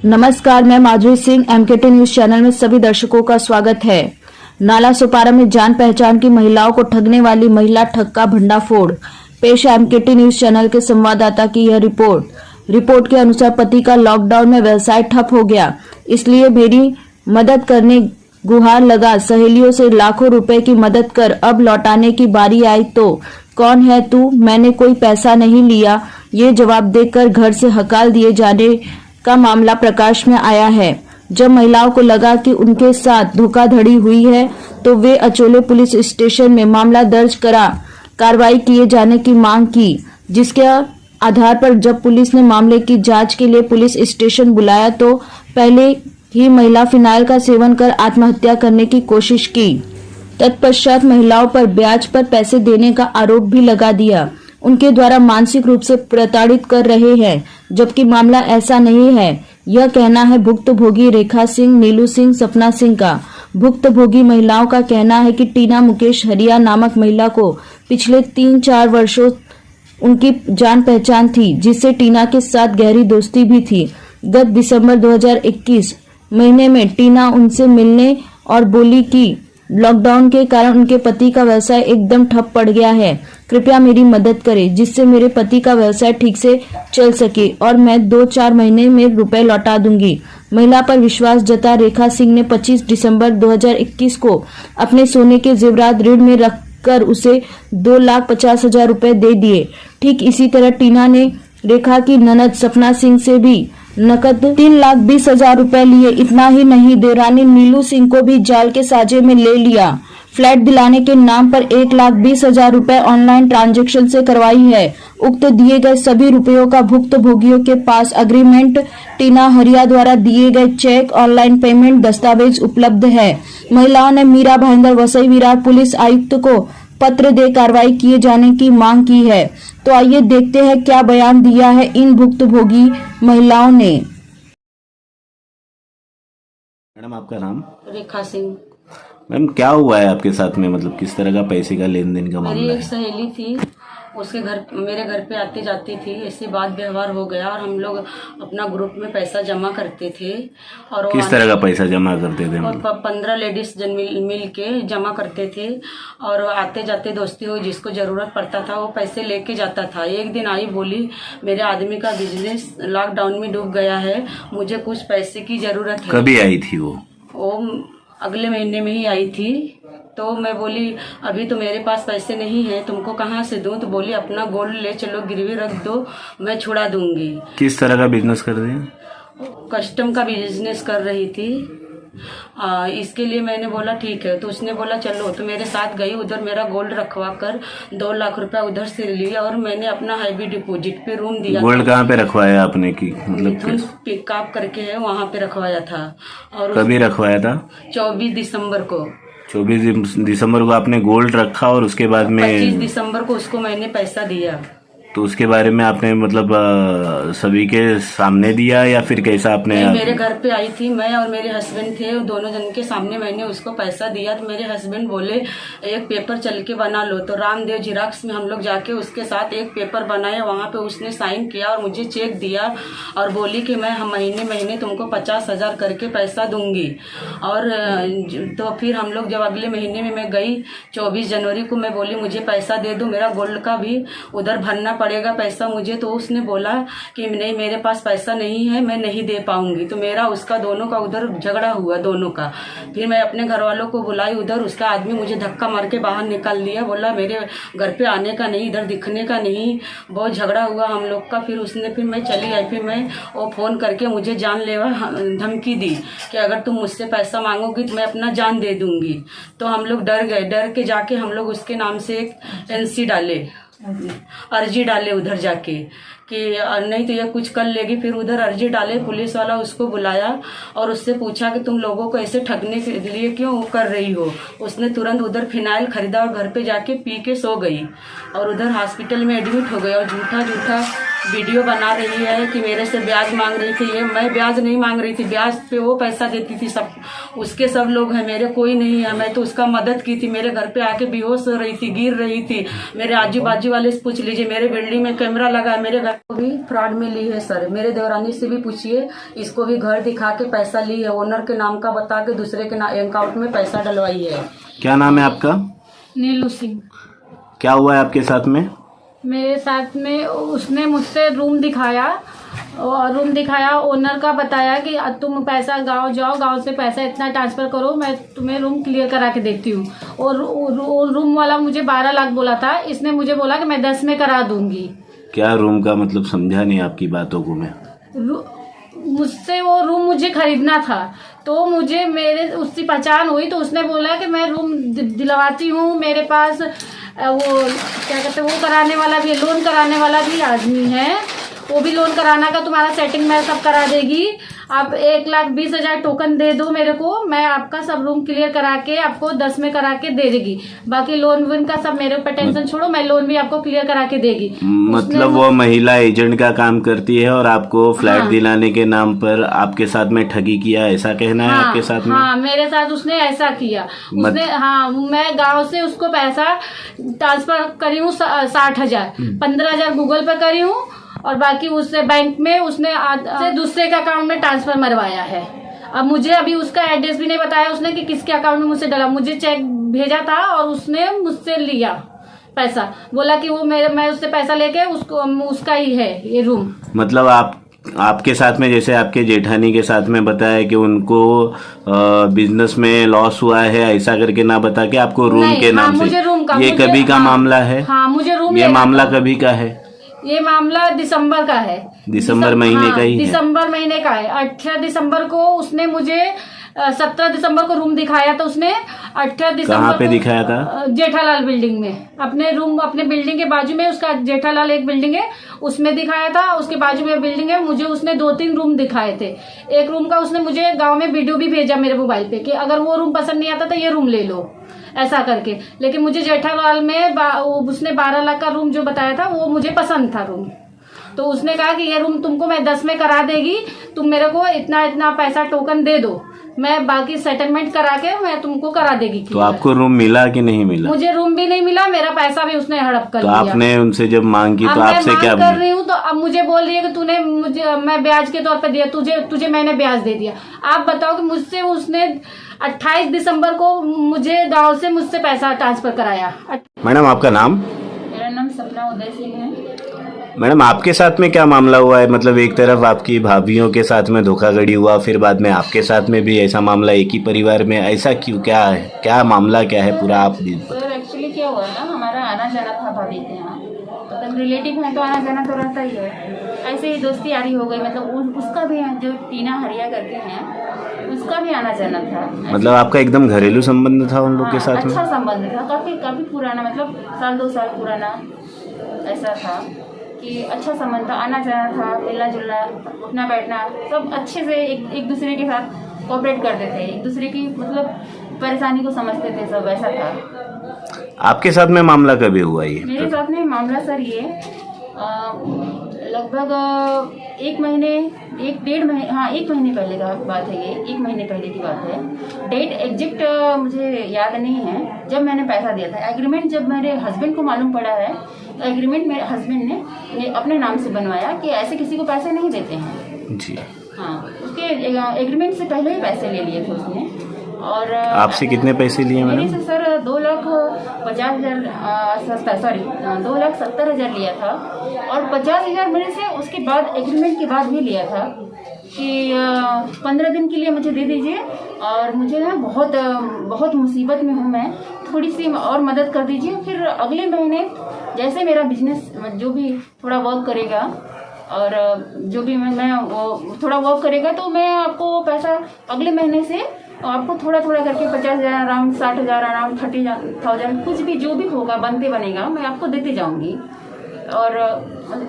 नमस्कार, मैं माधुरी Singh MKT news channel में सभी दर्शकों का स्वागत है। नाला सुपारा में जान पहचान की महिलाओं को ठगने वाली महिला ठग का भंडाफोड़। पेश है एमकेटी न्यूज चैनल के संवाददाता की यह रिपोर्ट के अनुसार पति का लॉकडाउन में व्यवसाय ठप हो गया, इसलिए मेरी मदद करने गुहार लगा। सहेलियों से लाखों रुपए की मदद कर अब लौटाने की बारी आई तो कौन है तू, मैंने कोई पैसा नहीं लिया, ये जवाब देकर घर से हकाल दिए जाने का मामला प्रकाश में आया है। जब महिलाओं को लगा कि उनके साथ धोखाधड़ी हुई है तो वे अचोले पुलिस स्टेशन में मामला दर्ज करा कार्रवाई किए जाने की मांग की, जिसके आधार पर जब पुलिस ने मामले की जांच के लिए पुलिस स्टेशन बुलाया तो पहले ही महिला फिनाइल का सेवन कर आत्महत्या करने की कोशिश की। तत्पश्चात महिलाओं पर ब्याज पर पैसे देने का आरोप भी लगा दिया। उनके द्वारा मानसिक रूप से प्रताड़ित कर रहे हैं, जबकि मामला ऐसा नहीं है। यह कहना है भुक्तभोगी रेखा सिंह, नीलू सिंह, सपना सिंह का। भुक्तभोगी महिलाओं का कहना है कि टीना मुकेश हरिया नामक महिला को पिछले 3-4 वर्षों उनकी जान पहचान थी, जिससे टीना के साथ गहरी दोस्ती भी थी। गत दिसंबर 2021 महीने में टीना उनसे मिलने और बोली कि लॉकडाउन के कारण उनके पति का व्यवसाय एकदम ठप पड़ गया है, कृपया मेरी मदद करें जिससे मेरे पति का व्यवसाय ठीक से चल सके और मैं 2-4 महीने में रुपए लौटा दूंगी। महिला पर विश्वास जता रेखा सिंह ने 25 दिसंबर 2021 को अपने सोने के जेवरात ऋण में रखकर उसे 2,50,000 रुपए दे दिए। ठीक इसी तरह टीना ने रेखा की ननद सपना सिंह से भी नकद 3,20,000 रुपए लिए। इतना ही नहीं, देवरानी नीलू सिंह को भी जाल के साजे में ले लिया। फ्लैट दिलाने के नाम पर 1,20,000 रुपए ऑनलाइन ट्रांजैक्शन से करवाई है। उक्त दिए गए सभी रुपयों का भुक्तभोगियों के पास अग्रीमेंट, टीना हरिया द्वारा दिए गए चेक, ऑनलाइन पेमेंट दस्तावेज उपलब्ध है। महिलाओं ने मीरा भाईंदर वसई विरार पुलिस आयुक्त को पत्र दे कार्रवाई किए जाने की मांग की है। तो आइए देखते हैं क्या बयान दिया है इन भुक्तभोगी महिलाओं ने। मैडम, आपका नाम? रेखा सिंह। मैम, क्या हुआ है आपके साथ में? मतलब किस तरह का पैसे का लेन देन का मेरी मामला एक है? सहेली थी, उसके घर मेरे घर पे आती जाती थी, ऐसी बात व्यवहार हो गया और हम लोग अपना ग्रुप में पैसा जमा करते थे। और किस तरह का पैसा जमा करते थे? और 15 लेडीज मिल के जमा करते थे और आते जाते दोस्ती हुई, जिसको जरूरत पड़ता था वो पैसे लेके जाता था। एक दिन आई, बोली मेरे आदमी का बिजनेस लॉकडाउन में डूब गया है, मुझे कुछ पैसे की जरूरत है। कभी आई थी वो? अगले महीने में ही आई थी। तो मैं बोली अभी तो मेरे पास पैसे नहीं हैं, तुमको कहाँ से दूं? तो बोली अपना गोल्ड ले चलो, गिरवी रख दो, मैं छुड़ा दूंगी। किस तरह का बिजनेस कर रहे हैं? कस्टम का बिजनेस कर रही थी। इसके लिए मैंने बोला ठीक है, तो उसने बोला चलो। तो मेरे साथ गई, उधर मेरा गोल्ड रखवा कर 2 लाख रुपया उधर से लिया और मैंने अपना हैवी डिपॉजिट पे रूम दिया। गोल्ड कहाँ पे रखवाया आपने? की मतलब पिकअप करके है, वहाँ पे रखवाया था। और कभी रखवाया था? 24 दिसंबर को। 24 दिसंबर को आपने गोल्ड रखा और उसके बाद में 25 दिसंबर को उसको मैंने पैसा दिया। तो उसके बारे में आपने मतलब सभी के सामने दिया या फिर कैसा आपने? मेरे घर पे आई थी, मैं और मेरे हस्बैंड थे, दोनों जन के सामने मैंने उसको पैसा दिया। तो मेरे हस्बैंड बोले एक पेपर चल के बना लो। तो रामदेव जिराक्स में हम लोग जाके उसके साथ एक पेपर बनाए, वहाँ पे उसने साइन किया और मुझे चेक दिया और बोली कि मैं महीने महीने तुमको 50,000 करके पैसा दूंगी। और तो फिर हम लोग जब अगले महीने में मैं गई 24 जनवरी को, मैं बोली मुझे पैसा दे दो, मेरा गोल्ड का भी उधर भरना पड़ेगा पैसा मुझे। तो उसने बोला कि नहीं, मेरे पास पैसा नहीं है, मैं नहीं दे पाऊंगी। तो मेरा उसका दोनों का उधर झगड़ा हुआ, दोनों का। फिर मैं अपने घर वालों को बुलाई उधर, उसका आदमी मुझे धक्का मार के बाहर निकाल दिया, बोला मेरे घर पे आने का नहीं, इधर दिखने का नहीं। बहुत झगड़ा हुआ हम लोग का। फिर मैं चली आई। फिर मैं वो फोन करके मुझे जानलेवा धमकी दी कि अगर तुम मुझसे पैसा मांगोगी तो मैं अपना जान दे दूंगी। तो हम लोग डर गए। डर के जाके हम लोग उसके नाम से एक NC डाले, अर्जी डाले उधर जाके कि नहीं तो ये कुछ कर लेगी। फिर उधर अर्जी डाले, पुलिस वाला उसको बुलाया और उससे पूछा कि तुम लोगों को ऐसे ठगने के लिए क्यों कर रही हो। उसने तुरंत उधर फिनाइल खरीदा और घर पे जाके पी के सो गई और उधर हॉस्पिटल में एडमिट हो गई और झूठा वीडियो बना रही है कि मेरे से ब्याज मांग रही थी। ये मैं ब्याज नहीं मांग रही थी, ब्याज पे वो पैसा देती थी। सब उसके सब लोग हैं, मेरे कोई नहीं है। मैं तो उसका मदद की थी। मेरे घर पे आके बेहोश हो रही थी, गिर रही थी। मेरे आजू बाजू वाले से पूछ लीजिए, मेरे बिल्डिंग में कैमरा लगा है। मेरे घर को भी फ्रॉड में ली है सर। मेरे देवरानी से भी पूछिए, इसको भी घर दिखा के पैसा ली है। ओनर के नाम का बता के दूसरे के अकाउंट में पैसा डलवाई है। क्या नाम है आपका? नीलू सिंह। क्या हुआ है आपके साथ में? मेरे साथ में उसने मुझसे रूम दिखाया, और रूम दिखाया, ओनर का बताया कि तुम पैसा गांव जाओ, गांव से पैसा इतना ट्रांसफ़र करो, मैं तुम्हें रूम क्लियर करा के देती हूँ। और रूम वाला मुझे 12 लाख बोला था, इसने मुझे बोला कि मैं 10 में करा दूंगी। क्या रूम का मतलब समझा नहीं आपकी बातों को मैं। मुझसे वो रूम मुझे खरीदना था, तो मुझे मेरे उससे पहचान हुई, तो उसने बोला कि मैं रूम दिलवाती हूँ। मेरे पास वो क्या कहते हैं, वो कराने वाला भी, लोन कराने वाला भी आदमी है, वो भी लोन कराना का तुम्हारा सेटिंग मैं सब करा देगी। आप 1,20,000 टोकन दे दो मेरे को, मैं आपका सब रूम क्लियर करा के आपको 10 में करा के दे देगी। बाकी लोन वोन का सब मेरे ऊपर टेंशन छोड़ो, मैं लोन भी आपको क्लियर करा के देगी। मतलब वो महिला एजेंट का काम करती है और आपको फ्लैट दिलाने के नाम पर आपके साथ में ठगी किया, ऐसा कहना है आपके साथ में? हाँ, मेरे साथ उसने ऐसा किया। उसने हाँ, मैं गांव से उसको पैसा ट्रांसफर करी हूँ 60,000, 15,000 गूगल पे करी हूँ, और बाकी उससे बैंक में उसने से दूसरे के अकाउंट में ट्रांसफर मरवाया है। अब मुझे अभी उसका एड्रेस भी नहीं बताया उसने कि किसके अकाउंट में मुझसे डला। मुझे चेक भेजा था और उसने मुझसे लिया पैसा, बोला कि वो मैं उससे पैसा लेके उसका ही है ये रूम। मतलब आपके साथ में, जैसे आपके जेठानी के साथ में बताया कि उनको बिजनेस में लॉस हुआ है, ऐसा करके ना बता के आपको रूम के नाम से, मुझे रूम का, ये कभी का मामला है? हाँ, मुझे रूम, ये मामला कभी का है? ये मामला दिसंबर का है। दिसंबर महीने का ही है? दिसंबर महीने का है। 18 दिसंबर को उसने मुझे 17 दिसंबर को रूम दिखाया था उसने। 18 दिसंबर कहाँ पे दिखाया था? जेठालाल बिल्डिंग में, अपने रूम, अपने बिल्डिंग के बाजू में उसका जेठालाल एक बिल्डिंग है, उसमें दिखाया था। उसके बाजू में बिल्डिंग है। मुझे उसने 2-3 रूम दिखाए थे। एक रूम का उसने मुझे गाँव में वीडियो भी भेजा मेरे मोबाइल पे कि अगर वो रूम पसंद नहीं आता तो ये रूम ले लो, ऐसा करके। लेकिन मुझे जेठालाल में उसने 12 लाख का रूम जो बताया था वो मुझे पसंद था रूम, तो उसने कहा कि ये रूम तुमको मैं 10 में करा देगी, तुम मेरे को इतना इतना पैसा टोकन दे दो, मैं बाकी सेटलमेंट करा के मैं तुमको करा देगी। तो आपको रूम मिला कि नहीं मिला? मुझे रूम भी नहीं मिला, मेरा पैसा भी उसने हड़प कर तो लिया। आपने उनसे जब मांग की तो आपसे क्या कर रही हूँ, तो अब मुझे बोल रही है कि तूने मुझे, मैं ब्याज के तौर पे दिया, तुझे मैंने ब्याज दे दिया। आप बताओ कि मुझसे उसने 28 दिसंबर को मुझे गांव से मुझसे पैसा ट्रांसफर कराया। मैडम आपका नाम? मेरा नाम सपना उदय सिंह है। मैडम आपके साथ में क्या मामला हुआ है? मतलब एक तरफ आपकी भाभीियों के साथ में धोखाधड़ी हुआ, फिर बाद में आपके साथ में भी ऐसा मामला एक ही परिवार में, ऐसा क्यों, क्या है, क्या मामला क्या है पूरा आप भी? सर एक्चुअली क्या हुआ ना, हमारा आना जाना था भाभी के यहाँ, मतलब रिलेटिव है तो आना जाना तो रहता ही है। ऐसे ही दोस्ती यारी हो गई, मतलब उसका भी जो टीना हरिया करके हैं उसका भी आना जाना था। मतलब आपका एकदम घरेलू संबंध था उन लोग के साथ में? अच्छा संबंध था, काफी पुराना, मतलब 1-2 साल पुराना ऐसा था कि अच्छा संबंध था, आना जाना था, मिलना जुलना, उठना बैठना सब अच्छे से एक दूसरे के साथ कोऑपरेट करते थे, एक दूसरे की मतलब परेशानी को समझते थे, सब ऐसा था। आपके साथ में मामला कभी हुआ ये? मेरे साथ में मामला सर ये लगभग 1 महीने 1-1.5 महीने, हाँ 1 महीने पहले का बात है ये, 1 महीने पहले की बात है। डेट एग्जैक्ट मुझे याद नहीं है जब मैंने पैसा दिया था। एग्रीमेंट जब मेरे हस्बैंड को मालूम पड़ा है, तो एग्रीमेंट मेरे हस्बैंड ने अपने नाम से बनवाया कि ऐसे किसी को पैसे नहीं देते हैं जी। हाँ, उसके एग्रीमेंट से पहले ही पैसे ले लिए थे उसने। और आपसे कितने पैसे लिए मैडम? मेरे से सर 2,70,000 लिया था, और 50,000 मेरे से उसके बाद एग्रीमेंट के बाद भी लिया था कि 15 दिन के लिए मुझे दे दीजिए, और मुझे ना बहुत मुसीबत में हूँ मैं, थोड़ी सी और मदद कर दीजिए। फिर अगले महीने जैसे मेरा बिजनेस जो भी थोड़ा वर्क करेगा, और जो भी मैं वो थोड़ा वर्क करेगा, तो मैं आपको पैसा अगले महीने से आपको थोड़ा थोड़ा करके 50,000 अराउंड, 60,000 अराउंड, 30,000 कुछ भी जो भी होगा बनेगा मैं आपको देते जाऊंगी। और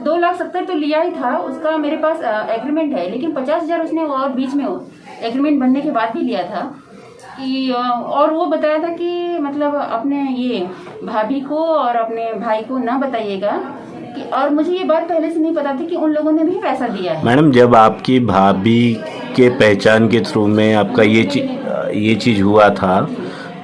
2,70,000 तो लिया ही था, उसका मेरे पास एग्रीमेंट है, लेकिन 50,000 उसने और बीच में एग्रीमेंट बनने के बाद भी लिया था कि, और वो बताया था कि मतलब अपने ये भाभी को और अपने भाई को ना बताइएगा कि और मुझे ये बात पहले से नहीं पता थी कि उन लोगों ने भी पैसा दिया है। मैडम, जब आपकी भाभी के पहचान के थ्रू में आपका ये चीज़ हुआ था,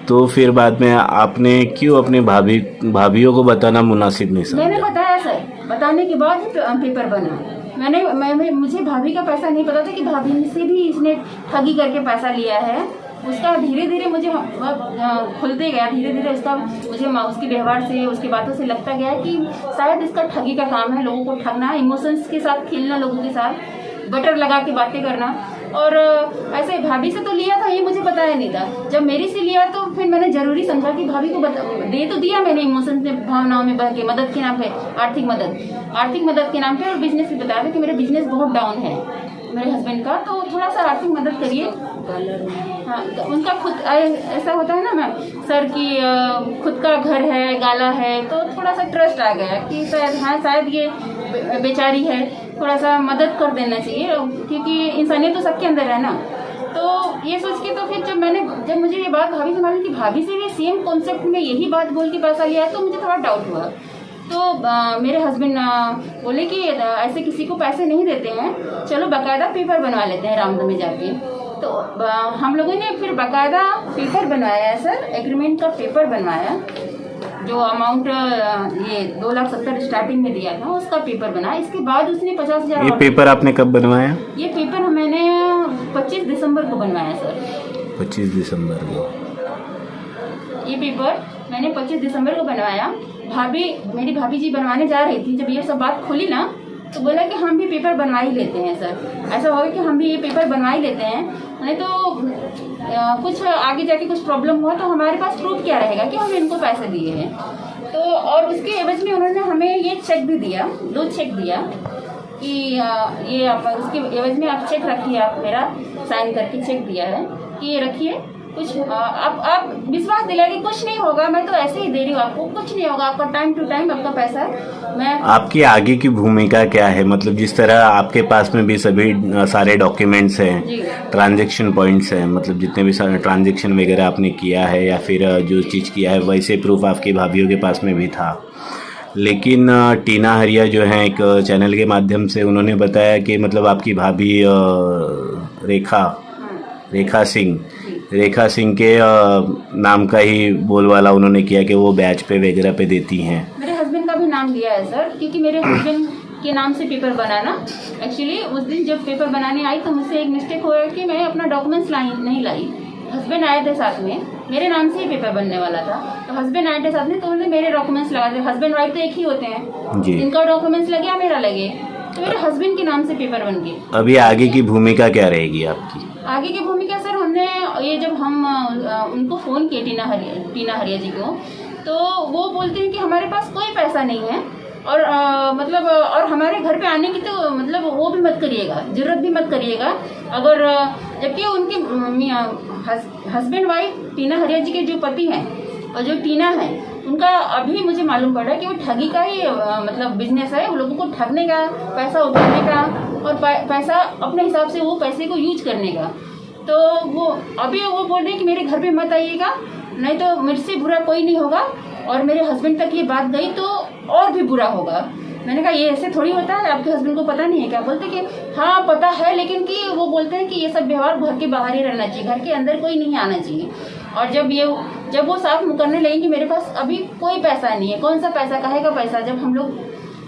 तो फिर बाद में आपने क्यों अपने भाभीियों को बताना मुनासिब नहीं समझा? मैंने बताया सर, बताने के बाद ही पेपर बना। मुझे भाभी का पैसा नहीं पता था कि भाभी से भी इसने ठगी करके पैसा लिया है। उसका धीरे धीरे मुझे खुलते गया, धीरे धीरे मुझे उसके व्यवहार से, उसकी बातों से लगता गया कि शायद इसका ठगी का काम है, लोगों को ठगना, इमोशंस के साथ खेलना, लोगों के साथ बटर लगा के बातें करना। और ऐसे भाभी से तो लिया था, ये मुझे बताया नहीं था। जब मेरी से लिया तो फिर मैंने जरूरी समझा कि भाभी को दे तो दिया मैंने, इमोशंस में, भावनाओं में बह के, मदद के नाम पे, आर्थिक मदद के नाम पे, और बिजनेस भी बताया था कि मेरा बिजनेस बहुत डाउन है मेरे हस्बैंड का, तो थोड़ा सा आर्थिक मदद करिए। हाँ, उनका खुद ऐसा होता है ना मैम सर कि खुद का घर है, गाला है, तो थोड़ा सा ट्रस्ट आ गया कि शायद ये बेचारी है, थोड़ा सा मदद कर देना चाहिए, क्योंकि इंसानियत तो सबके अंदर है ना। तो ये सोच के तो फिर जब मुझे ये बात भाभी से मालूम कि भाभी से भी सेम कॉन्सेप्ट में यही बात बोल के पैसा लिया है, तो मुझे थोड़ा डाउट हुआ। तो मेरे हस्बैंड बोले कि ऐसे किसी को पैसे नहीं देते हैं, चलो बाकायदा पेपर बनवा लेते हैं रामदो में जाके। तो हम लोगों ने फिर बाकायदा पेपर बनवाया है सर, एग्रीमेंट का पेपर बनवाया, जो अमाउंट ये 2,70,000 स्टार्टिंग में दिया था उसका पेपर बना। इसके बाद उसने 50,000। ये पेपर आपने कब बनवाया? ये पेपर मैंने 25 दिसंबर को बनवाया सर। 25 दिसंबर को ये पेपर मैंने 25 दिसंबर को बनवाया। मेरी भाभी जी बनवाने जा रही थी, जब ये सब बात खुली ना तो बोला कि हम भी पेपर बनवा ही लेते हैं सर। ऐसा होगा कि हम भी ये पेपर बनवा ही लेते हैं, नहीं तो कुछ आगे जाके कुछ प्रॉब्लम हुआ तो हमारे पास प्रूफ क्या रहेगा कि हम इनको पैसे दिए हैं। तो और उसके एवज में उन्होंने हमें ये चेक भी दिया, 2 चेक दिया कि ये आप उसके एवज में आप चेक रखिए, आप मेरा साइन करके चेक दिया है कि ये रखिए, कुछ आप विश्वास दिलाए कि कुछ नहीं होगा, मैं तो ऐसे ही दे रही हूँ आपको, कुछ नहीं होगा, आपका टाइम टू टाइम आपका पैसा मैं। आपकी आगे की भूमिका क्या है? मतलब जिस तरह आपके पास में भी सभी सारे डॉक्यूमेंट्स हैं, ट्रांजैक्शन पॉइंट्स हैं, मतलब जितने भी सारे ट्रांजैक्शन वगैरह आपने किया है या फिर जो चीज़ किया है वैसे प्रूफ आपकी भाभीियों के पास में भी था। लेकिन टीना हरिया जो है एक चैनल के माध्यम से उन्होंने बताया कि मतलब आपकी भाभी रेखा सिंह के नाम का ही बोलवाला उन्होंने किया कि वो बैच पे वगैरह पे देती हैं। मेरे हस्बैंड का भी नाम लिया है सर, क्योंकि मेरे हस्बैंड के नाम से पेपर बना ना। एक्चुअली उस दिन जब पेपर बनाने आई तो मुझसे एक मिस्टेक हुआ कि मैं अपना डॉक्यूमेंट्स नहीं लाई। हस्बैंड आए थे साथ में, मेरे नाम से ही पेपर बनने वाला था, तो हस्बैंड आए थे साथ में, तो उन्होंने मेरे डॉक्यूमेंट्स लगा दिए। हस्बैंड वाइफ तो एक ही होते हैं, इनका डॉक्यूमेंट्स लगे या मेरा लगे, तो मेरे हस्बैंड के नाम से पेपर बन गए। अभी आगे की भूमिका क्या रहेगी आपकी? आगे की भूमिका सर, हमने ये जब हम उनको फ़ोन किए टीना हरिया जी को, तो वो बोलते हैं कि हमारे पास कोई पैसा नहीं है, और और हमारे घर पे आने की तो मतलब वो भी मत करिएगा, जरूरत भी मत करिएगा। अगर जबकि उनके हस्बैंड वाइफ टीना हरिया जी के जो पति हैं और जो टीना है, उनका अभी मुझे मालूम पड़ा कि वो ठगी का ही मतलब बिजनेस है, वो लोगों को ठगने का, पैसा उठाने का, और पैसा अपने हिसाब से वो पैसे को यूज करने का। तो वो अभी वो बोल रहे हैं कि मेरे घर पे मत आइएगा, नहीं तो मेरे से बुरा कोई नहीं होगा, और मेरे हस्बैंड तक ये बात गई तो और भी बुरा होगा। मैंने कहा ये ऐसे थोड़ी होता है, आपके हस्बैंड को पता नहीं है क्या? बोलते कि हाँ पता है, लेकिन कि वो बोलते हैं कि ये सब व्यवहार घर के बाहर ही रहना चाहिए, घर के अंदर कोई नहीं आना चाहिए। और जब वो साफ करने लगे कि मेरे पास अभी कोई पैसा नहीं है, कौन सा पैसा, काहे का पैसा, जब हम लोग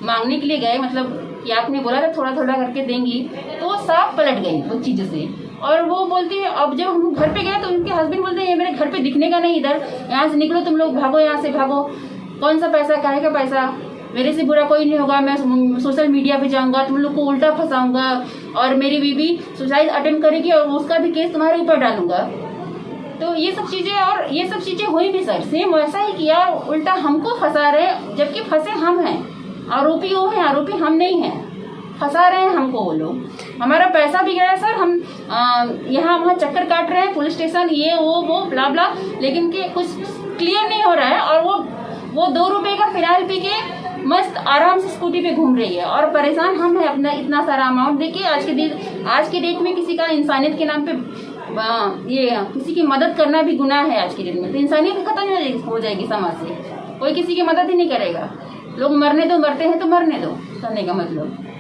मांगने के लिए गए, मतलब कि आपने बोला था थोड़ा थोड़ा करके देंगी, तो वो साफ पलट गई वो चीज़ों से। और वो बोलती है, अब जब हम घर पे गए तो उनके हस्बैंड बोलते हैं ये मेरे घर पे दिखने का नहीं, इधर यहाँ से निकलो, तुम लोग भागो, यहाँ से भागो, कौन सा पैसा, काहे का पैसा, मेरे से बुरा कोई नहीं होगा, मैं सोशल मीडिया पे जाऊंगा, तुम लोग को उल्टा फंसाऊंगा, और मेरी बीवी सुसाइड अटेम्प्ट करेगी और उसका भी केस तुम्हारे ऊपर डालूंगा। तो ये सब चीज़ें हुई भी सर, सेम वैसा ही किया, उल्टा हमको फंसा रहे, जबकि फंसे हम हैं, आरोपी वो हैं, आरोपी हम नहीं हैं, फंसा रहे हैं हमको वो लोग। हमारा पैसा भी गया सर, हम यहाँ वहाँ चक्कर काट रहे हैं, पुलिस स्टेशन, ये वो ब्ला ब्ला, लेकिन कि कुछ क्लियर नहीं हो रहा है। और वो 2 रुपए का फिनाइल पी के मस्त आराम से स्कूटी पे घूम रही है, और परेशान हम हैं अपना इतना सारा अमाउंट देखिए। आज के डेट में किसी का इंसानियत के नाम पे ये किसी की मदद करना भी गुनाह है आज के डेट में, तो इंसानियत खत्म हो जाएगी समाज से, कोई किसी की मदद ही नहीं करेगा। लोग मरने दो, मरते हैं तो मरने दो, कहने का मतलब।